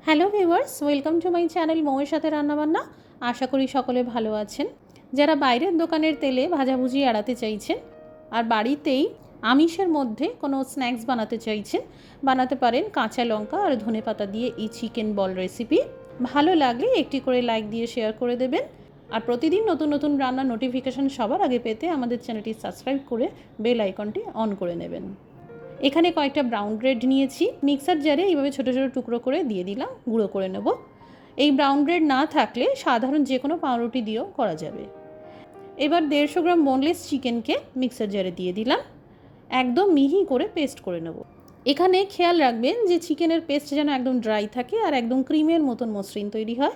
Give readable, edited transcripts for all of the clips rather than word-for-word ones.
Hello viewers, welcome to my channel মৌয়ের সাথে রান্নাবান্না। আশা করি সকলে ভালো আছেন। যারা বাইরের দোকানের তেলে ভাজাভুজি এড়াতে চাইছেন আর বাড়িতেই আমিষের মধ্যে কোনো স্ন্যাক্স বানাতে চাইছেন, বানাতে পারেন কাঁচা লঙ্কা আর ধনেপাতা দিয়ে এই চিকেন বল রেসিপি। ভালো লাগলে একটি করে লাইক দিয়ে শেয়ার করে দেবেন। আর প্রতিদিন নতুন নতুন রান্নার নোটিফিকেশান সবার আগে পেতে আমাদের চ্যানেলটি সাবস্ক্রাইব করে বেল আইকনটি অন করে নেবেন। এখানে কয়েকটা ব্রাউন ব্রেড নিয়েছি, মিক্সার জারে এইভাবে ছোটো ছোটো টুকরো করে দিয়ে দিলাম, গুঁড়ো করে নেব। এই ব্রাউন ব্রেড না থাকলে সাধারণ যে কোনো পাউরুটি দিয়েও করা যাবে। এবার 150 গ্রাম বোনলেস চিকেনকে মিক্সার জারে দিয়ে দিলাম, একদম মিহি করে পেস্ট করে নেব। এখানে খেয়াল রাখবেন যে চিকেনের পেস্ট যেন একদম ড্রাই থাকে আর একদম ক্রিমের মতন মসৃণ তৈরি হয়।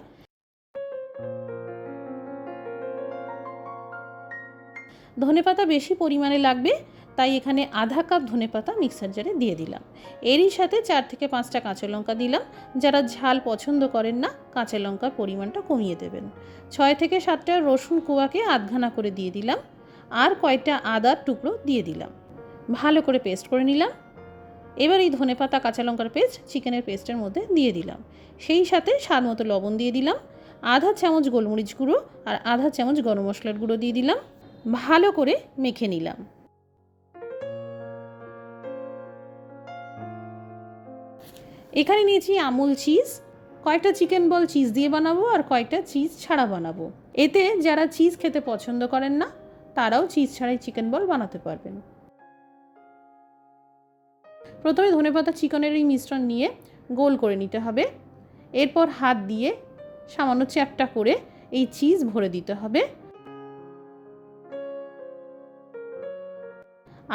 ধনেপাতা বেশি পরিমাণে লাগবে, তাই এখানে আধা কাপ ধনেপাতা মিক্সার জারে দিয়ে দিলাম। এরই সাথে 4 থেকে 5টা কাঁচা লঙ্কা দিলাম। যারা ঝাল পছন্দ করেন না, কাঁচা লঙ্কার পরিমাণটা কমিয়ে দেবেন। 6 থেকে 7টা রসুন কোয়াকে আধঘানা করে দিয়ে দিলাম, আর কয়েকটা আদার টুকরো দিয়ে দিলাম। ভালো করে পেস্ট করে নিলাম। এবার এই ধনেপাতা কাঁচা লঙ্কার পেস্ট চিকেনের পেস্টের মধ্যে দিয়ে দিলাম। সেই সাথে স্বাদ মতো লবণ দিয়ে দিলাম, আধা চামচ গোলমরিচ গুঁড়ো আর আধা চামচ গরম মশলার গুঁড়ো দিয়ে দিলাম। ভালো করে মেখে নিলাম। এখানে নিয়েছি আমুল চিজ। কয়েকটা চিকেন বল চিজ দিয়ে বানাবো আর কয়েকটা চিজ ছাড়া বানাবো। এতে যারা চিজ খেতে পছন্দ করেন না, তারাও চিজ ছাড়াই চিকেন বল বানাতে পারবেন। প্রথমে ধনেপাতা চিকেনের এই মিশ্রণ নিয়ে গোল করে নিতে হবে। এরপর হাত দিয়ে সামান্য চ্যাপ্টা করে এই চিজ ভরে দিতে হবে।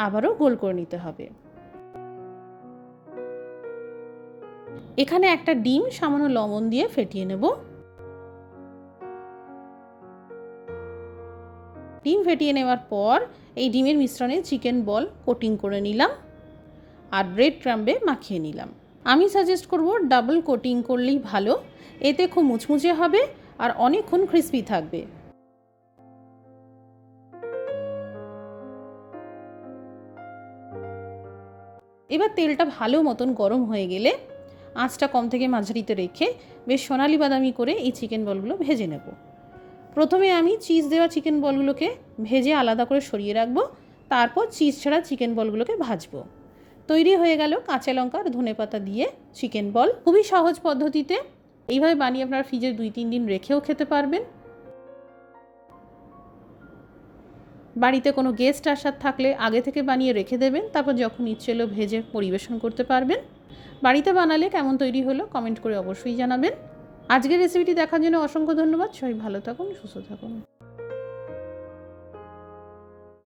আবারও গোল করে নিতে হবে। এখানে একটা ডিম সামান্য লবণ দিয়ে ফেটিয়ে নেব। ডিম ফেটিয়ে নেওয়ার পর এই ডিমের মিশ্রণে চিকেন বল কোটিং করে নিলাম আর ব্রেড ক্রাম্বে মাখিয়ে নিলাম। আমি সাজেস্ট করব ডাবল কোটিং করলেই ভালো, এতে খুব মুচমুচে হবে আর অনেকক্ষণ ক্রিস্পি থাকবে। এবার তেলটা ভালো মতন গরম হয়ে গেলে আঁচটা কম থেকে মাঝারিতে রেখে বেশ সোনালি বাদামি করে এই চিকেন বলগুলো ভেজে নেব। প্রথমে আমি চিজ দেওয়া চিকেন বলগুলোকে ভেজে আলাদা করে সরিয়ে রাখবো, তারপর চিজ ছাড়া চিকেন বলগুলোকে ভাজবো। তৈরি হয়ে গেল কাঁচা লঙ্কা আর ধনেপাতা দিয়ে চিকেন বল। খুবই সহজ পদ্ধতিতে এইভাবে বানিয়ে আপনারা ফ্রিজে 2-3 দিন রেখেও খেতে পারবেন। বাড়িতে কোনো গেস্ট আসার থাকলে আগে থেকে বানিয়ে রেখে দেবেন, তারপর যখন ইচ্ছে হলো ভেজে পরিবেশন করতে পারবেন। বাড়িতে বানালে কেমন তৈরি হলো কমেন্ট করে অবশ্যই জানাবেন। আজকের রেসিপিটি দেখার জন্য অসংখ্য ধন্যবাদ। সবাই ভালো থাকুন, সুস্থ থাকুন।